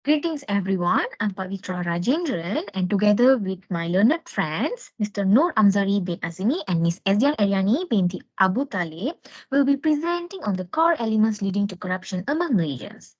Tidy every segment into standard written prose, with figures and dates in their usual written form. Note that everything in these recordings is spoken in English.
Greetings everyone, I'm Pavithira Rajendran and together with my learned friends, Mr. Noor AMZARI bin AZEMI and Ms. ERYANY BINTI Abu Talib will be presenting on the core elements leading to corruption among Malaysians.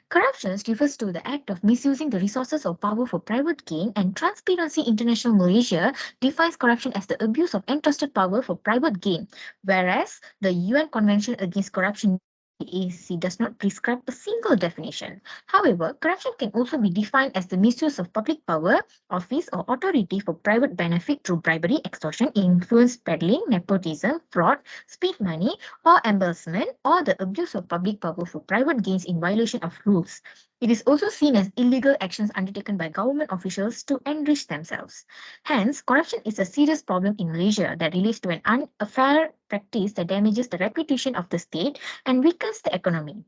Corruption refers to the act of misusing the resources of power for private gain, and Transparency International Malaysia defines corruption as the abuse of entrusted power for private gain, whereas the UN Convention Against Corruption AC does not prescribe a single definition. However, corruption can also be defined as the misuse of public power, office, or authority for private benefit through bribery, extortion, influence peddling, nepotism, fraud, speed money, or embezzlement, or the abuse of public power for private gains in violation of rules. It is also seen as illegal actions undertaken by government officials to enrich themselves. Hence, corruption is a serious problem in Malaysia that relates to an unfair practice that damages the reputation of the state and weakens the economy.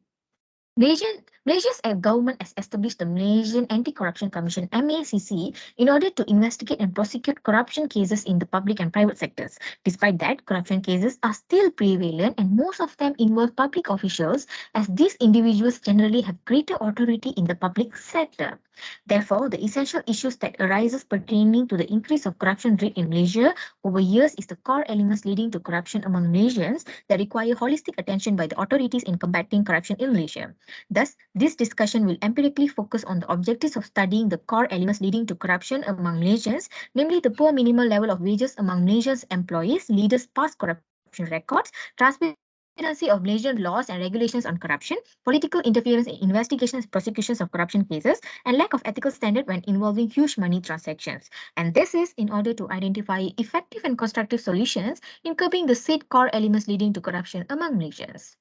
Malaysia's government has established the Malaysian Anti-Corruption Commission (MACC) in order to investigate and prosecute corruption cases in the public and private sectors. Despite that, corruption cases are still prevalent and most of them involve public officials, as these individuals generally have greater authority in the public sector. Therefore, the essential issues that arises pertaining to the increase of corruption rate in Malaysia over years is the core elements leading to corruption among Malaysians that require holistic attention by the authorities in combating corruption in Malaysia. Thus, this discussion will empirically focus on the objectives of studying the core elements leading to corruption among Malaysians, namely the poor minimal level of wages among Malaysia's employees, leaders' past corruption records, transparency of Malaysian laws and regulations on corruption, political interference in investigations and prosecutions of corruption cases, and lack of ethical standard when involving huge money transactions. And this is in order to identify effective and constructive solutions in curbing the said core elements leading to corruption among Malaysians.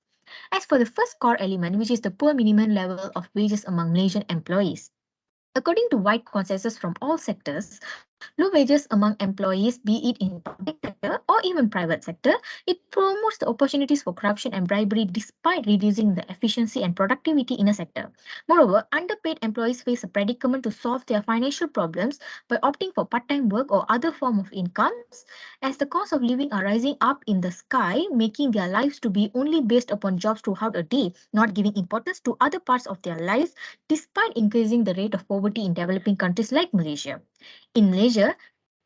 As for the first core element, which is the poor minimum level of wages among Malaysian employees, according to wide consensus from all sectors, low wages among employees, be it in public sector or even private sector, it promotes the opportunities for corruption and bribery despite reducing the efficiency and productivity in a sector. Moreover, underpaid employees face a predicament to solve their financial problems by opting for part-time work or other form of incomes, as the cost of living are rising up in the sky, making their lives to be only based upon jobs throughout a day, not giving importance to other parts of their lives despite increasing the rate of poverty in developing countries like Malaysia. In Malaysia,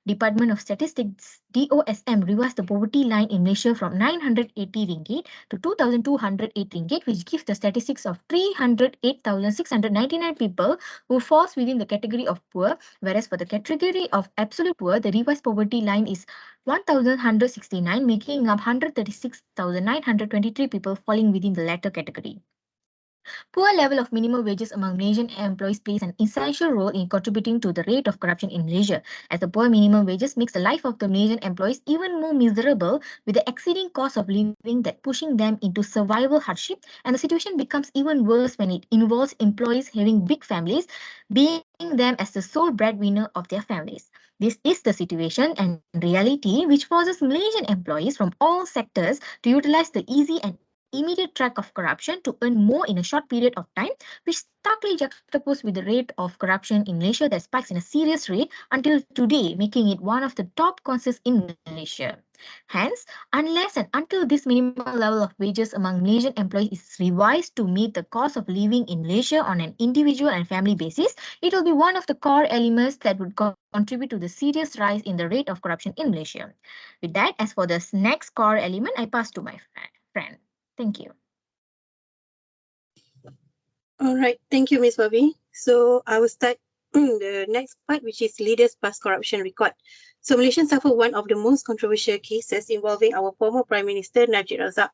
Department of Statistics DOSM revised the poverty line in Malaysia from 980 ringgit to 2,208 ringgit, which gives the statistics of 308,699 people who falls within the category of poor, whereas for the category of absolute poor, the revised poverty line is 1,169, making up 136,923 people falling within the latter category. Poor level of minimum wages among Malaysian employees plays an essential role in contributing to the rate of corruption in Malaysia, as the poor minimum wages makes the life of the Malaysian employees even more miserable, with the exceeding cost of living that pushing them into survival hardship, and the situation becomes even worse when it involves employees having big families, being them as the sole breadwinner of their families. This is the situation and reality which forces Malaysian employees from all sectors to utilize the easy and immediate track of corruption to earn more in a short period of time, which starkly juxtaposed with the rate of corruption in Malaysia that spikes in a serious rate until today, making it one of the top concerns in Malaysia. Hence, unless and until this minimal level of wages among Malaysian employees is revised to meet the cost of living in Malaysia on an individual and family basis, it will be one of the core elements that would contribute to the serious rise in the rate of corruption in Malaysia. With that, as for the next core element, I pass to my friend. Thank you. All right, thank you, Ms. Bavi. So I will start the next part, which is leaders' past corruption record. So Malaysians suffer one of the most controversial cases involving our former Prime Minister Najib Razak.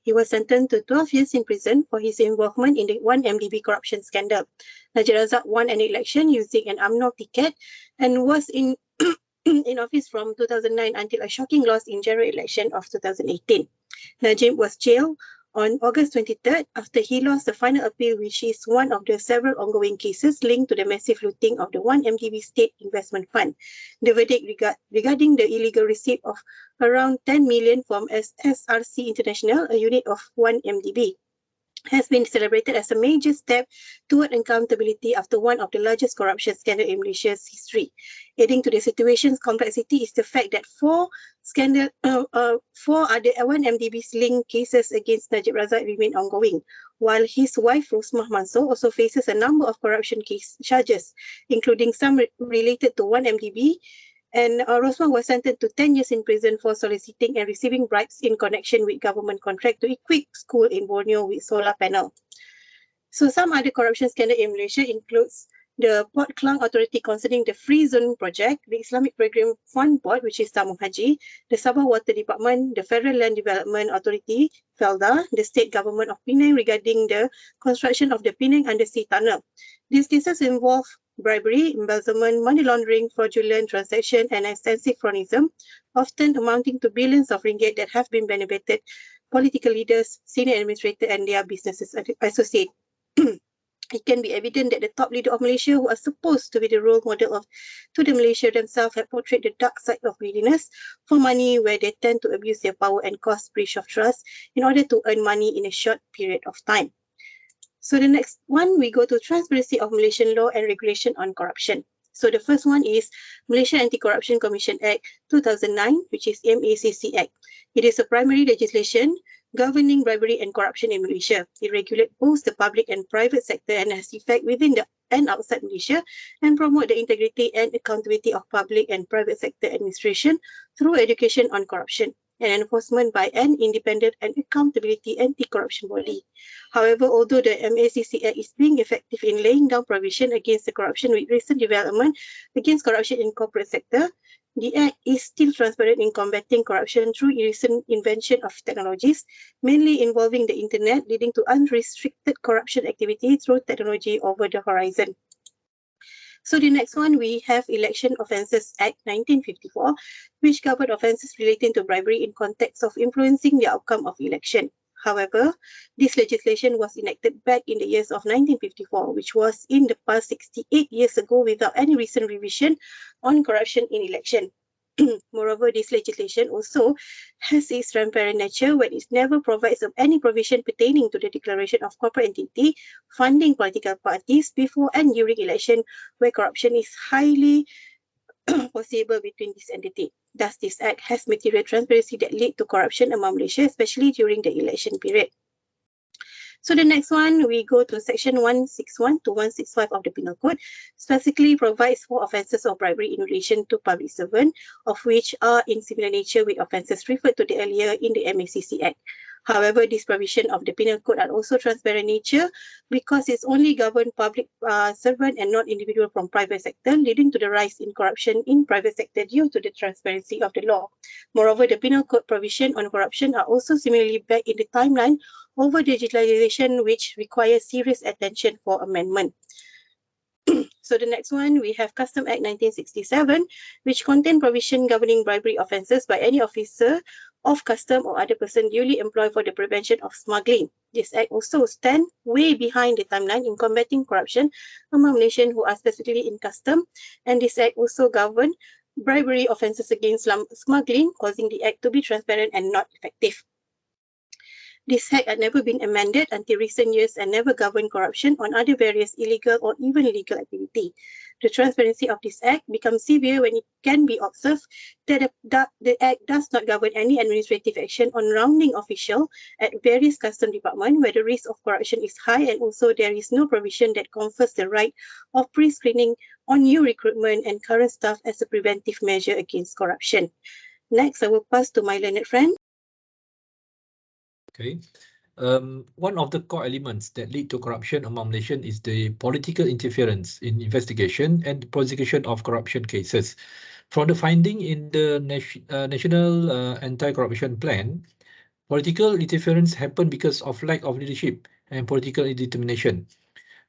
He was sentenced to 12 years in prison for his involvement in the 1MDB corruption scandal. Najib Razak won an election using an UMNO ticket and was in in office from 2009 until a shocking loss in general election of 2018. Najib was jailed on August 23rd after he lost the final appeal, which is one of the several ongoing cases linked to the massive looting of the 1MDB State Investment Fund. The verdict regarding the illegal receipt of around 10 million from SRC International, a unit of 1MDB. has been celebrated as a major step toward accountability after one of the largest corruption scandals in Malaysia's history. Adding to the situation's complexity is the fact that four other 1MDB's linked cases against Najib Razak remain ongoing, while his wife Rosmah Mansor also faces a number of corruption case charges, including some related to 1MDB. And Rosmah was sentenced to 10 years in prison for soliciting and receiving bribes in connection with government contract to equip school in Borneo with solar panel. So some other corruption scandal in Malaysia includes the Port Klang Authority concerning the Free Zone Project, the Islamic Program Fund Board, which is Tamu Haji, the Sabah Water Department, the Federal Land Development Authority, FELDA, the state government of Penang regarding the construction of the Penang Undersea Tunnel. These cases involve bribery, embezzlement, money laundering, fraudulent transaction, and extensive cronyism, often amounting to billions of ringgit that have been benefited political leaders, senior administrators, and their businesses associated. It can be evident that the top leader of Malaysia, who are supposed to be the role model to the Malaysia themselves, have portrayed the dark side of greediness for money, where they tend to abuse their power and cause breach of trust in order to earn money in a short period of time. So the next one, we go to transparency of Malaysian law and regulation on corruption. So the first one is Malaysia Anti-Corruption Commission Act 2009, which is MACC Act. It is a primary legislation governing bribery and corruption in Malaysia. It regulates both the public and private sector and has effect within and outside Malaysia, and promote the integrity and accountability of public and private sector administration through education on corruption and enforcement by an independent and accountability anti-corruption body. However, although the MACC Act is being effective in laying down provision against the corruption with recent development against corruption in corporate sector, the Act is still transparent in combating corruption through recent invention of technologies, mainly involving the internet, leading to unrestricted corruption activity through technology over the horizon. So the next one, we have Election Offences Act 1954, which covered offences relating to bribery in context of influencing the outcome of election. However, this legislation was enacted back in the years of 1954, which was in the past 68 years ago without any recent revision on corruption in election. Moreover, this legislation also has its transparent nature when it never provides any provision pertaining to the declaration of corporate entity, funding political parties before and during election, where corruption is highly foreseeable between this entity. Thus, this act has material transparency that lead to corruption among Malaysia, especially during the election period. So the next one, we go to section 161 to 165 of the Penal Code, specifically provides for offences of bribery in relation to public servant, of which are in similar nature with offences referred to the earlier in the MACC Act. However, this provision of the Penal Code are also transparent nature because it's only govern public servant and not individual from private sector, leading to the rise in corruption in private sector due to the transparency of the law. Moreover, the Penal Code provision on corruption are also similarly back in the timeline over digitalization, which requires serious attention for amendment. So the next one, we have Custom Act 1967, which contain provision governing bribery offences by any officer of custom or other person duly employed for the prevention of smuggling. This act also stands way behind the timeline in combating corruption among Malaysians who are specifically in custom, and this act also governs bribery offences against smuggling, causing the act to be transparent and not effective. This act had never been amended until recent years and never governed corruption on other various illegal or even legal activity. The transparency of this act becomes severe when it can be observed that the act does not govern any administrative action on rounding official at various custom departments where the risk of corruption is high, and also there is no provision that confers the right of pre-screening on new recruitment and current staff as a preventive measure against corruption. Next, I will pass to my learned friend. Okay. One of the core elements that lead to corruption among Malaysians is the political interference in investigation and prosecution of corruption cases. From the finding in the National Anti-Corruption Plan, political interference happened because of lack of leadership and political determination.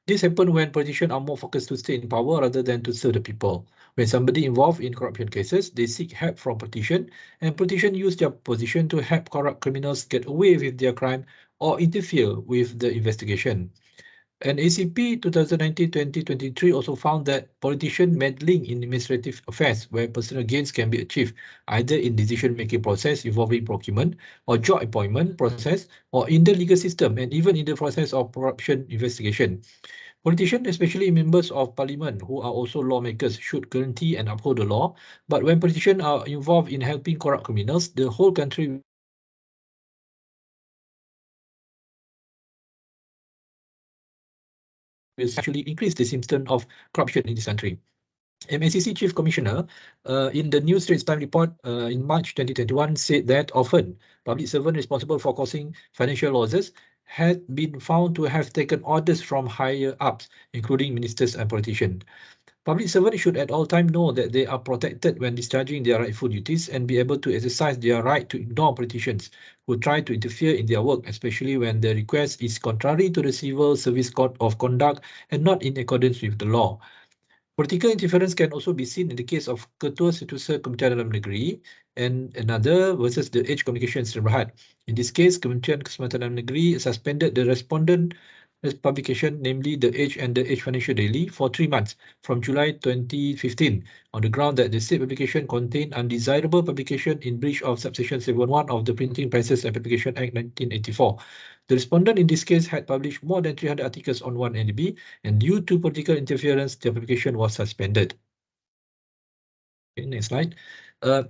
This happens when politicians are more focused to stay in power rather than to serve the people. When somebody involved in corruption cases, they seek help from politicians, and politicians use their position to help corrupt criminals get away with their crime or interfere with the investigation. And ACP 2019-2023 also found that politician meddling in administrative affairs where personal gains can be achieved either in decision-making process involving procurement or job appointment process or in the legal system and even in the process of corruption investigation. Politicians, especially members of parliament who are also lawmakers, should guarantee and uphold the law. But when politicians are involved in helping corrupt criminals, the whole country will suffer. Actually increase the symptom of corruption in this country. MACC Chief Commissioner in the New Straits Times report in March 2021 said that often public servants responsible for causing financial losses had been found to have taken orders from higher ups, including ministers and politicians. Public servants should at all times know that they are protected when discharging their rightful duties and be able to exercise their right to ignore politicians who try to interfere in their work, especially when the request is contrary to the Civil Service Code of Conduct and not in accordance with the law. Political interference can also be seen in the case of Ketua Setiausaha Kementerian Dalam Negeri and another versus the Edge Communications Berhad. In this case, Kementerian Keselamatan Dalam Negeri suspended the respondent publication, namely the Edge and the Edge Financial Daily, for 3 months from July 2015 on the ground that the said publication contained undesirable publication in breach of subsection 71 of the Printing Presses and Publication Act 1984. The respondent in this case had published more than 300 articles on 1NDB, and due to political interference, the publication was suspended. Okay, next slide.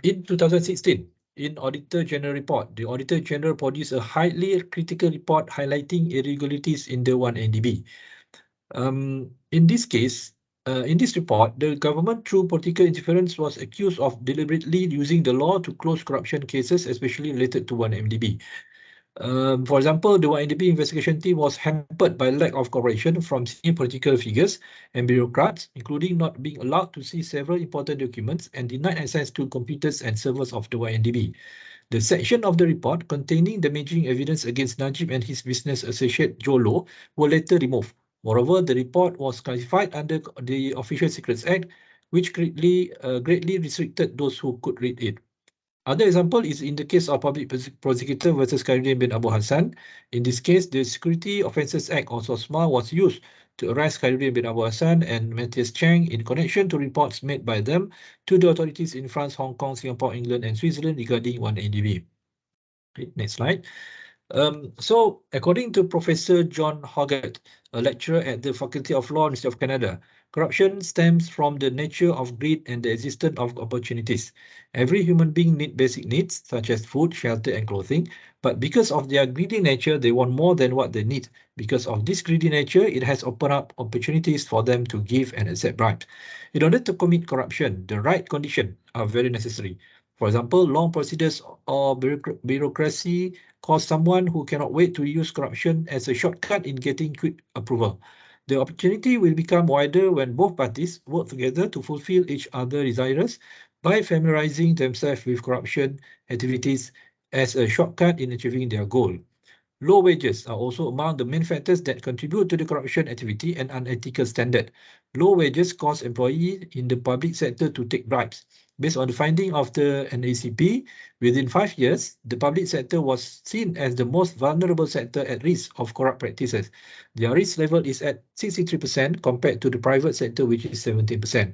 In 2016, in Auditor General report, the Auditor General produced a highly critical report highlighting irregularities in the 1NDB. In this case, in this report, the government, through political interference, was accused of deliberately using the law to close corruption cases, especially related to 1MDB. For example, the 1MDB investigation team was hampered by lack of cooperation from senior political figures and bureaucrats, including not being allowed to see several important documents and denied access to computers and servers of the 1MDB. The section of the report containing damaging evidence against Najib and his business associate Jolo were later removed. Moreover, the report was classified under the Official Secrets Act, which greatly restricted those who could read it. Other example is in the case of Public Prosecutor versus Khairuddin bin Abu Hassan. In this case, the Security Offences Act, or SOSMA, was used to arrest Khairuddin bin Abu Hassan and Matthias Cheng in connection to reports made by them to the authorities in France, Hong Kong, Singapore, England, and Switzerland regarding 1NDB. Okay, next slide. So, according to Professor John Hoggett, a lecturer at the Faculty of Law, University of Canada, corruption stems from the nature of greed and the existence of opportunities. Every human being needs basic needs, such as food, shelter, and clothing, but because of their greedy nature, they want more than what they need. Because of this greedy nature, it has opened up opportunities for them to give and accept bribes. In order to commit corruption, the right conditions are very necessary. For example, long procedures or bureaucracy cause someone who cannot wait to use corruption as a shortcut in getting quick approval. The opportunity will become wider when both parties work together to fulfill each other's desires by familiarizing themselves with corruption activities as a shortcut in achieving their goal. Low wages are also among the main factors that contribute to the corruption activity and unethical standard. Low wages cause employees in the public sector to take bribes. Based on the finding of the NACP, within 5 years, the public sector was seen as the most vulnerable sector at risk of corrupt practices. Their risk level is at 63% compared to the private sector, which is 17%.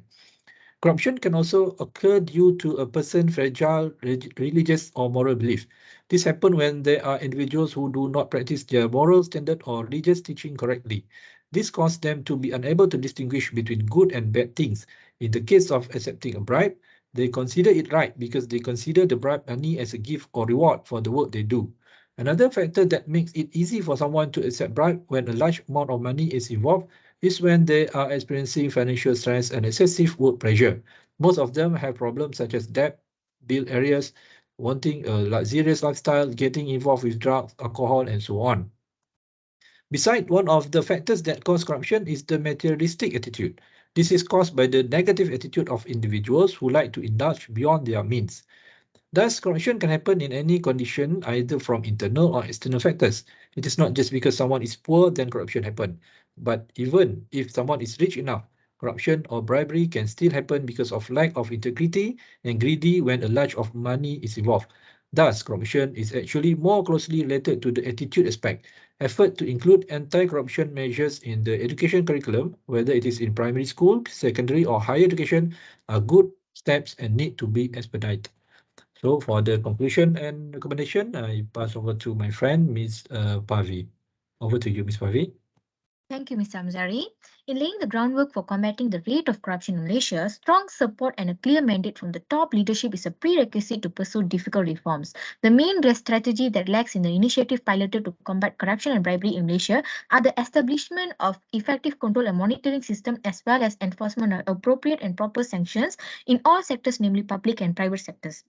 Corruption can also occur due to a person's fragile religious or moral belief. This happens when there are individuals who do not practice their moral standard or religious teaching correctly. This causes them to be unable to distinguish between good and bad things. In the case of accepting a bribe, they consider it right because they consider the bribe money as a gift or reward for the work they do. Another factor that makes it easy for someone to accept bribe when a large amount of money is involved is when they are experiencing financial stress and excessive work pressure. Most of them have problems such as debt, bill arrears, wanting a luxurious lifestyle, getting involved with drugs, alcohol, and so on. Besides, one of the factors that cause corruption is the materialistic attitude. This is caused by the negative attitude of individuals who like to indulge beyond their means. Thus, corruption can happen in any condition, either from internal or external factors. It is not just because someone is poor, then corruption happens. But even if someone is rich enough, corruption or bribery can still happen because of lack of integrity and greedy when a large of money is involved. Thus, corruption is actually more closely related to the attitude aspect. effort to include anti-corruption measures in the education curriculum, whether it is in primary school, secondary, or higher education, are good steps and need to be expedited. So for the conclusion and recommendation, I pass over to my friend, Ms. Pavi. Over to you, Ms. Pavi. Thank you, Mr. AMZARI. In laying the groundwork for combating the rate of corruption in Malaysia, strong support and a clear mandate from the top leadership is a prerequisite to pursue difficult reforms. The main strategy that lacks in the initiative piloted to combat corruption and bribery in Malaysia are the establishment of effective control and monitoring system as well as enforcement of appropriate and proper sanctions in all sectors, namely public and private sectors.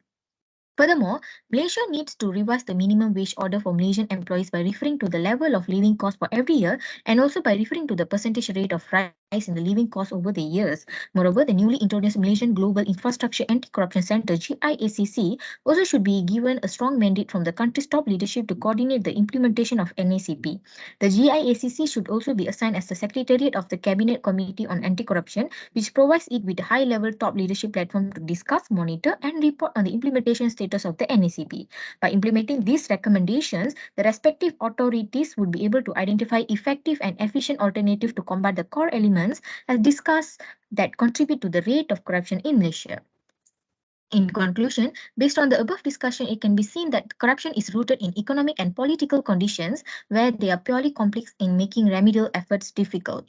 Furthermore, Malaysia needs to revise the minimum wage order for Malaysian employees by referring to the level of living cost for every year and also by referring to the percentage rate of rise in the living cost over the years. Moreover, the newly introduced Malaysian Global Infrastructure Anti-Corruption Center (GIACC) also should be given a strong mandate from the country's top leadership to coordinate the implementation of NACP. The GIACC should also be assigned as the secretariat of the Cabinet Committee on Anti-Corruption, which provides it with a high-level top leadership platform to discuss, monitor, and report on the implementation status of the NACP. By implementing these recommendations, the respective authorities would be able to identify effective and efficient alternatives to combat the core elements as discussed that contribute to the rate of corruption in Malaysia. In conclusion, based on the above discussion, it can be seen that corruption is rooted in economic and political conditions where they are purely complex in making remedial efforts difficult.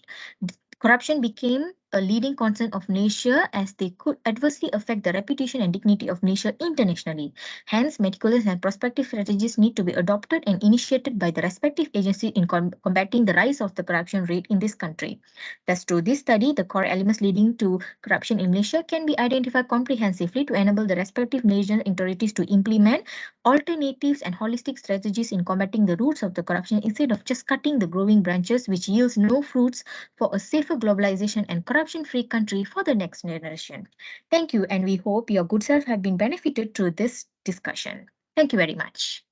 Corruption became a leading concern of Malaysia as they could adversely affect the reputation and dignity of Malaysia internationally. Hence, meticulous and prospective strategies need to be adopted and initiated by the respective agencies in combating the rise of the corruption rate in this country. Thus, through this study, the core elements leading to corruption in Malaysia can be identified comprehensively to enable the respective Malaysian authorities to implement alternatives and holistic strategies in combating the roots of the corruption instead of just cutting the growing branches which yields no fruits for a safer globalization and corruption-free country for the next generation. Thank you, and we hope your good self have been benefited through this discussion. Thank you very much.